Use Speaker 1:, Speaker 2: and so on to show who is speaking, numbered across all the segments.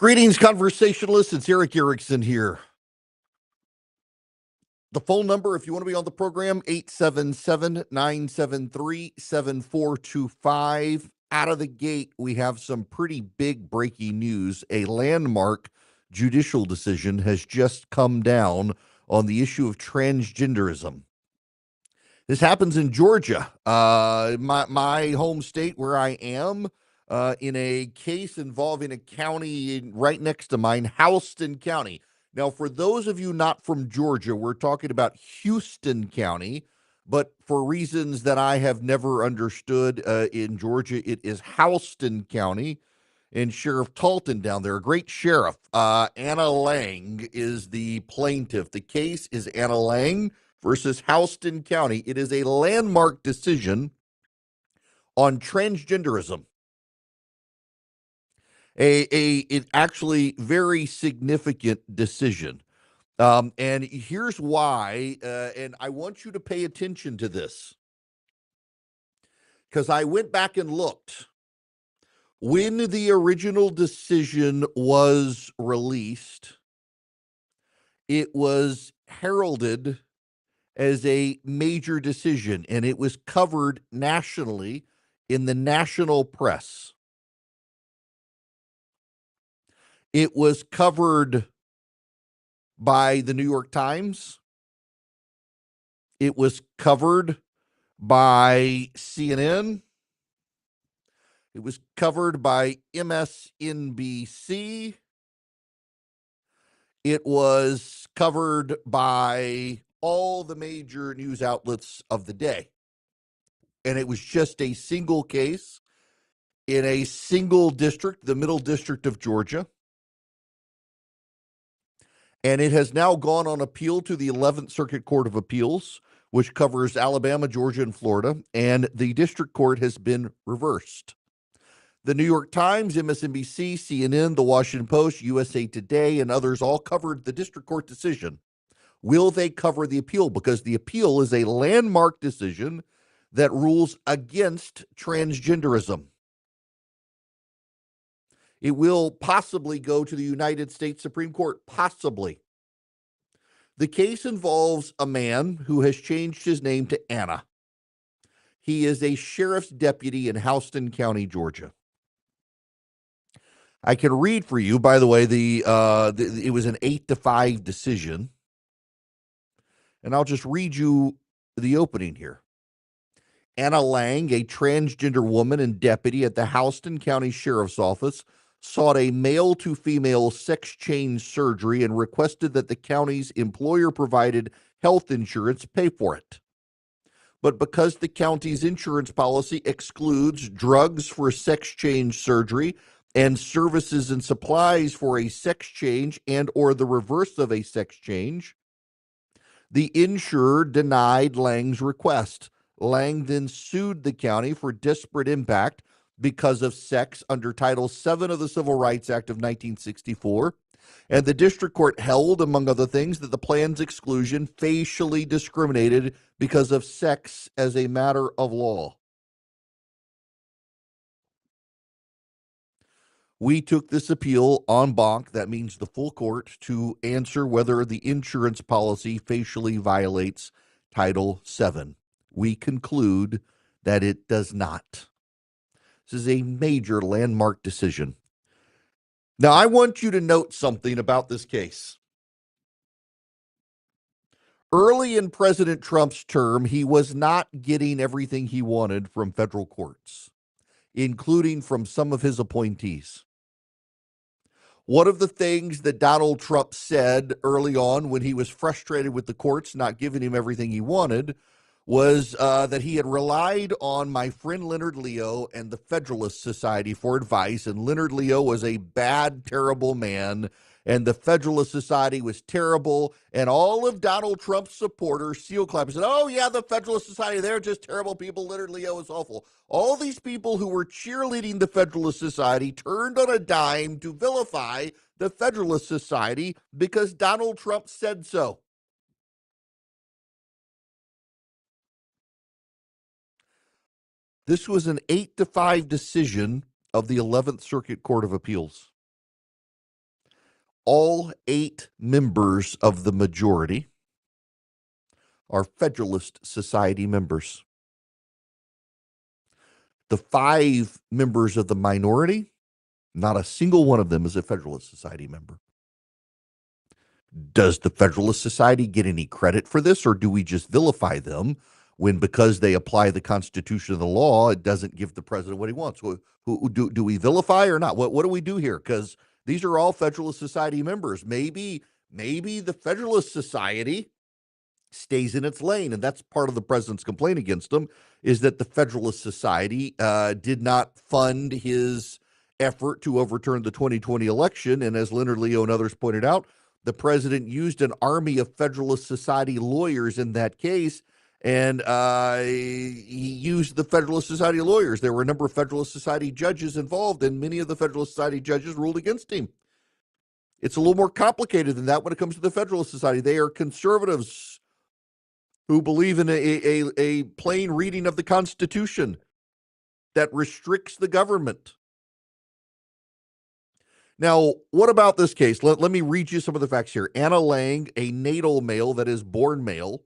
Speaker 1: Greetings, conversationalists. It's Eric Erickson here. The phone number, if you want to be on the program, 877-973-7425. Out of the gate, we have some pretty big breaking news. A landmark judicial decision has just come down on the issue of transgenderism. This happens in Georgia, my home state where I am, in a case involving a county right next to mine, Houston County. Now, for those of you not from Georgia, we're talking about Houston County, but for reasons that I have never understood in Georgia, it is Houston County. And Sheriff Talton down there, a great sheriff, Anna Lang is the plaintiff. The case is Anna Lang versus Houston County. It is a landmark decision on transgenderism. It actually very significant decision. And here's why, and I want you to pay attention to this, because I went back and looked. When the original decision was released, it was heralded as a major decision, and it was covered nationally in the national press. It was covered by the New York Times. It was covered by CNN. It was covered by MSNBC. It was covered by all the major news outlets of the day. And it was just a single case in a single district, the Middle District of Georgia. And it has now gone on appeal to the 11th Circuit Court of Appeals, which covers Alabama, Georgia, and Florida. And the district court has been reversed. The New York Times, MSNBC, CNN, The Washington Post, USA Today, and others all covered the district court decision. Will they cover the appeal? Because the appeal is a landmark decision that rules against transgenderism. It will possibly go to the United States Supreme Court, possibly. The case involves a man who has changed his name to Anna. He is a sheriff's deputy in Houston County, Georgia. I can read for you, by the way, it was an 8-5 decision. And I'll just read you the opening here. Anna Lang, a transgender woman and deputy at the Houston County Sheriff's Office, sought a male-to-female sex change surgery and requested that the county's employer-provided health insurance pay for it. But because the county's insurance policy excludes drugs for sex change surgery and services and supplies for a sex change and or the reverse of a sex change, the insurer denied Lang's request. Lang then sued the county for disparate impact because of sex under Title VII of the Civil Rights Act of 1964. And the district court held, among other things, that the plan's exclusion facially discriminated because of sex as a matter of law. We took this appeal en banc, that means the full court, to answer whether the insurance policy facially violates Title VII. We conclude that it does not. This is a major landmark decision. Now, I want you to note something about this case. Early in President Trump's term, he was not getting everything he wanted from federal courts, including from some of his appointees. One of the things that Donald Trump said early on when he was frustrated with the courts not giving him everything he wanted was that he had relied on my friend Leonard Leo and the Federalist Society for advice, and Leonard Leo was a bad, terrible man, and the Federalist Society was terrible, and all of Donald Trump's supporters seal clap and said, oh yeah, the Federalist Society, they're just terrible people, Leonard Leo is awful. All these people who were cheerleading the Federalist Society turned on a dime to vilify the Federalist Society because Donald Trump said so. This was an 8-5 decision of the 11th Circuit Court of Appeals. All 8 members of the majority are Federalist Society members. The 5 members of the minority, not a single one of them is a Federalist Society member. Does the Federalist Society get any credit for this, or do we just vilify them when, because they apply the Constitution and the law, it doesn't give the president what he wants? Do we vilify or not? What do we do here? Because these are all Federalist Society members. Maybe the Federalist Society stays in its lane, and that's part of the president's complaint against them, is that the Federalist Society did not fund his effort to overturn the 2020 election. And as Leonard Leo and others pointed out, the president used an army of Federalist Society lawyers in that case, and he used the Federalist Society lawyers. There were a number of Federalist Society judges involved, and many of the Federalist Society judges ruled against him. It's a little more complicated than that when it comes to the Federalist Society. They are conservatives who believe in a plain reading of the Constitution that restricts the government. Now, what about this case? Let me read you some of the facts here. Anna Lang, a natal male, that is born male,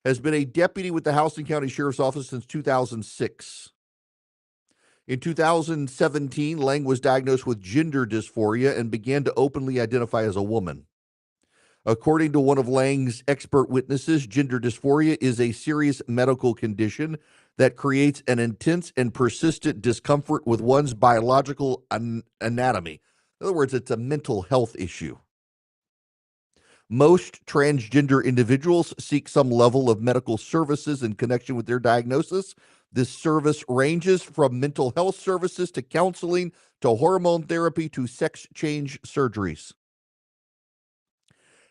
Speaker 1: has been a deputy with the Houston County Sheriff's Office since 2006. In 2017, Lang was diagnosed with gender dysphoria and began to openly identify as a woman. According to one of Lang's expert witnesses, gender dysphoria is a serious medical condition that creates an intense and persistent discomfort with one's biological anatomy. In other words, it's a mental health issue. Most transgender individuals seek some level of medical services in connection with their diagnosis. This service ranges from mental health services to counseling to hormone therapy to sex change surgeries.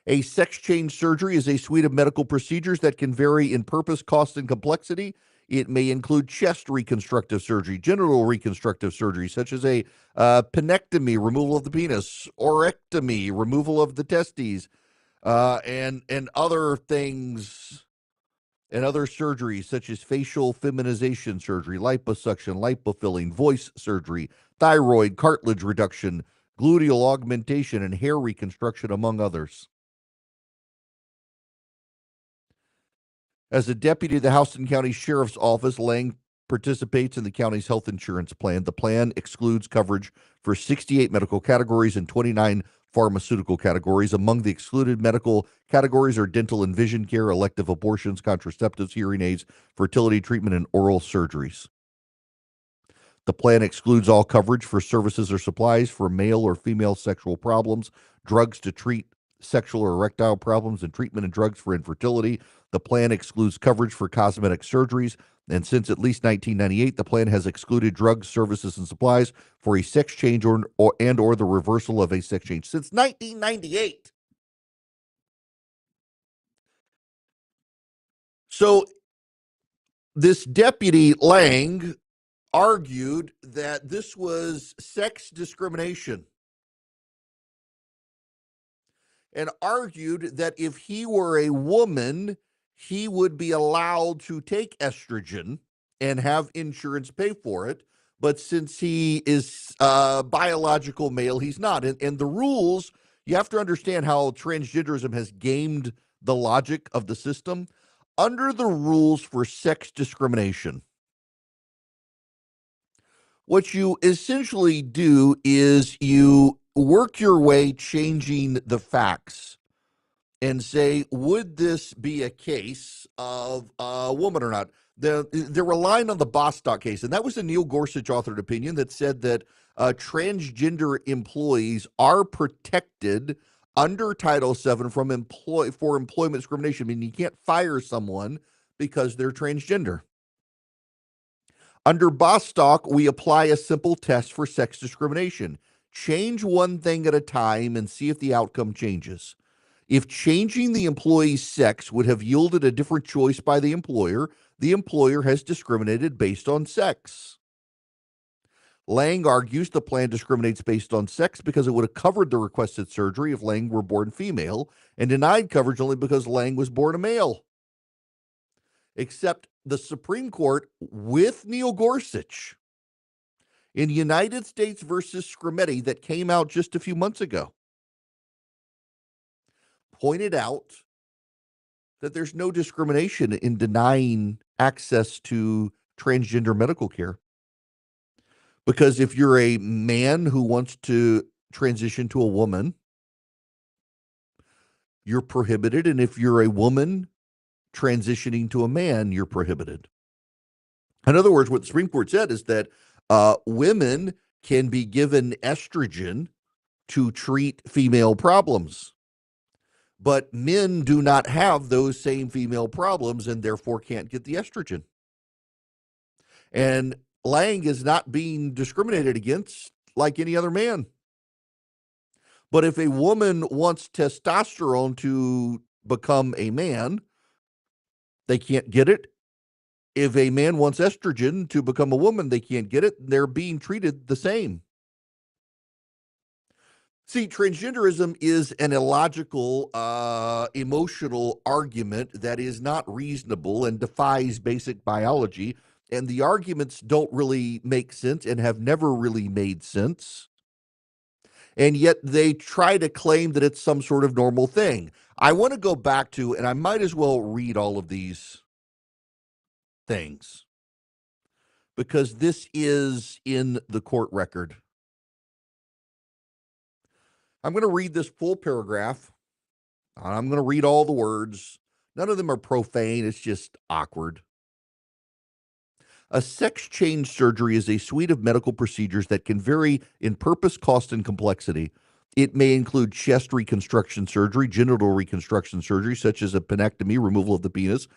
Speaker 1: A sex change surgery is a suite of medical procedures that can vary in purpose, cost, and complexity. It may include chest reconstructive surgery, genital reconstructive surgery, such as a penectomy, removal of the penis, orectomy, removal of the testes, and other things, and other surgeries such as facial feminization surgery, liposuction, lipofilling, voice surgery, thyroid cartilage reduction, gluteal augmentation, and hair reconstruction, among others. As a deputy of the Houston County Sheriff's Office, Lang participates in the county's health insurance plan. The plan excludes coverage for 68 medical categories and 29 pharmaceutical categories. Among the excluded medical categories are dental and vision care, elective abortions, contraceptives, hearing aids, fertility treatment, and oral surgeries. The plan excludes all coverage for services or supplies for male or female sexual problems, drugs to treat sexual or erectile problems, and treatment and drugs for infertility. The plan excludes coverage for cosmetic surgeries, and since at least 1998, the plan has excluded drugs, services, and supplies for a sex change or the reversal of a sex change. Since 1998. So this deputy Lang argued that this was sex discrimination, and argued that if he were a woman, he would be allowed to take estrogen and have insurance pay for it. But since he is a biological male, he's not. And the rules, you have to understand how transgenderism has gamed the logic of the system. Under the rules for sex discrimination, what you essentially do is you work your way changing the facts and say, would this be a case of a woman or not? They're relying on the Bostock case, and that was a Neil Gorsuch authored opinion that said that transgender employees are protected under Title VII for employment discrimination. I mean, you can't fire someone because they're transgender. Under Bostock, we apply a simple test for sex discrimination. Change one thing at a time and see if the outcome changes. If changing the employee's sex would have yielded a different choice by the employer has discriminated based on sex. Lang argues the plan discriminates based on sex because it would have covered the requested surgery if Lang were born female, and denied coverage only because Lang was born a male. Except the Supreme Court, with Neil Gorsuch, in United States versus Scrimeti, that came out just a few months ago, pointed out that there's no discrimination in denying access to transgender medical care. Because if you're a man who wants to transition to a woman, you're prohibited. And if you're a woman transitioning to a man, you're prohibited. In other words, what the Supreme Court said is that women can be given estrogen to treat female problems, but men do not have those same female problems and therefore can't get the estrogen. And Lang is not being discriminated against like any other man. But if a woman wants testosterone to become a man, they can't get it. If a man wants estrogen to become a woman, they can't get it. They're being treated the same. See, transgenderism is an illogical, emotional argument that is not reasonable and defies basic biology. And the arguments don't really make sense and have never really made sense. And yet they try to claim that it's some sort of normal thing. I want to go back to, and I might as well read all of these things because this is in the court record. I'm going to read this full paragraph. I'm going to read all the words. None of them are profane. It's just awkward. A sex change surgery is a suite of medical procedures that can vary in purpose, cost, and complexity. It may include chest reconstruction surgery, genital reconstruction surgery, such as a penectomy, removal of the penis,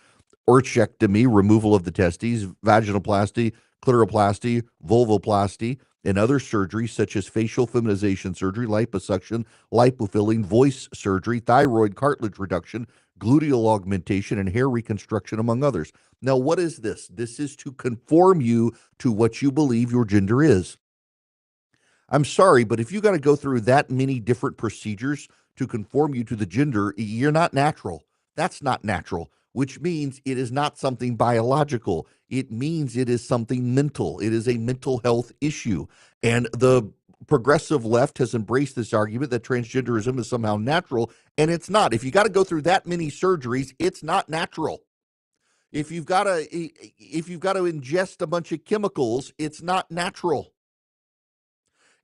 Speaker 1: orchiectomy, removal of the testes, vaginoplasty, clitoroplasty, vulvoplasty, and other surgeries such as facial feminization surgery, liposuction, lipofilling, voice surgery, thyroid cartilage reduction, gluteal augmentation, and hair reconstruction, among others. Now, what is this? This is to conform you to what you believe your gender is. I'm sorry, but if you got to go through that many different procedures to conform you to the gender, you're not natural. That's not natural, which means it is not something biological. It means it is something mental. It is a mental health issue. And the progressive left has embraced this argument that transgenderism is somehow natural, and it's not. If you got to go through that many surgeries, it's not natural. If you've got to ingest a bunch of chemicals, it's not natural.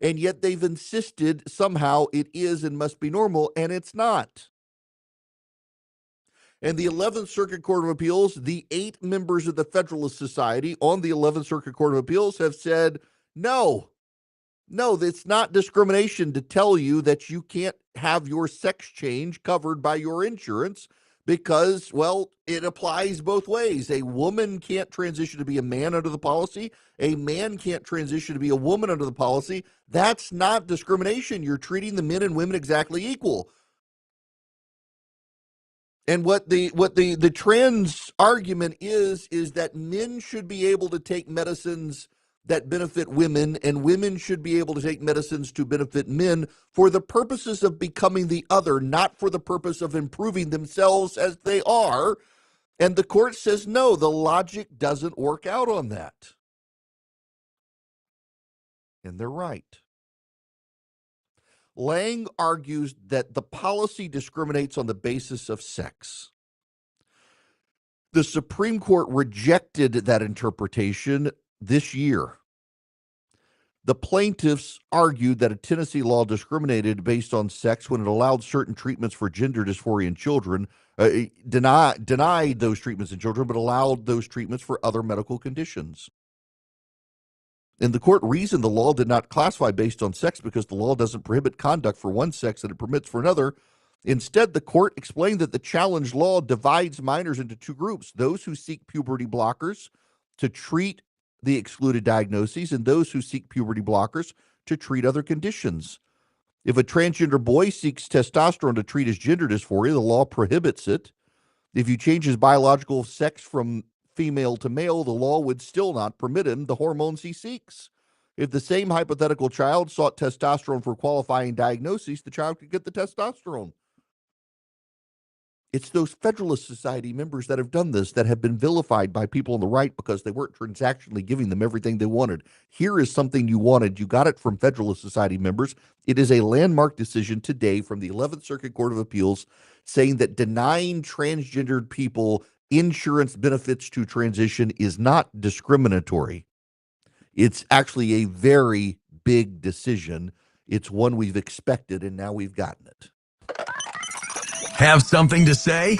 Speaker 1: And yet they've insisted somehow it is and must be normal, and it's not. And the 11th Circuit Court of Appeals, the 8 members of the Federalist Society on the 11th Circuit Court of Appeals have said, no, it's not discrimination to tell you that you can't have your sex change covered by your insurance because, well, it applies both ways. A woman can't transition to be a man under the policy. A man can't transition to be a woman under the policy. That's not discrimination. You're treating the men and women exactly equal. And what the trans argument is that men should be able to take medicines that benefit women, and women should be able to take medicines to benefit men for the purposes of becoming the other, not for the purpose of improving themselves as they are. And the court says, no, the logic doesn't work out on that. And they're right. Lang argues that the policy discriminates on the basis of sex. The Supreme Court rejected that interpretation this year. The plaintiffs argued that a Tennessee law discriminated based on sex when it allowed certain treatments for gender dysphoria in children, denied those treatments in children, but allowed those treatments for other medical conditions. And the court reasoned the law did not classify based on sex because the law doesn't prohibit conduct for one sex that it permits for another. Instead, the court explained that the challenged law divides minors into 2 groups, those who seek puberty blockers to treat the excluded diagnoses and those who seek puberty blockers to treat other conditions. If a transgender boy seeks testosterone to treat his gender dysphoria, the law prohibits it. If he changes biological sex from female to male, the law would still not permit him the hormones he seeks. If the same hypothetical child sought testosterone for qualifying diagnoses, the child could get the testosterone. It's those Federalist Society members that have done this that have been vilified by people on the right because they weren't transactionally giving them everything they wanted. Here is something you wanted. You got it from Federalist Society members. It is a landmark decision today from the 11th Circuit Court of Appeals saying that denying transgendered people insurance benefits to transition is not discriminatory. It's actually a very big decision. It's one we've expected, and now we've gotten it.
Speaker 2: Have something to say?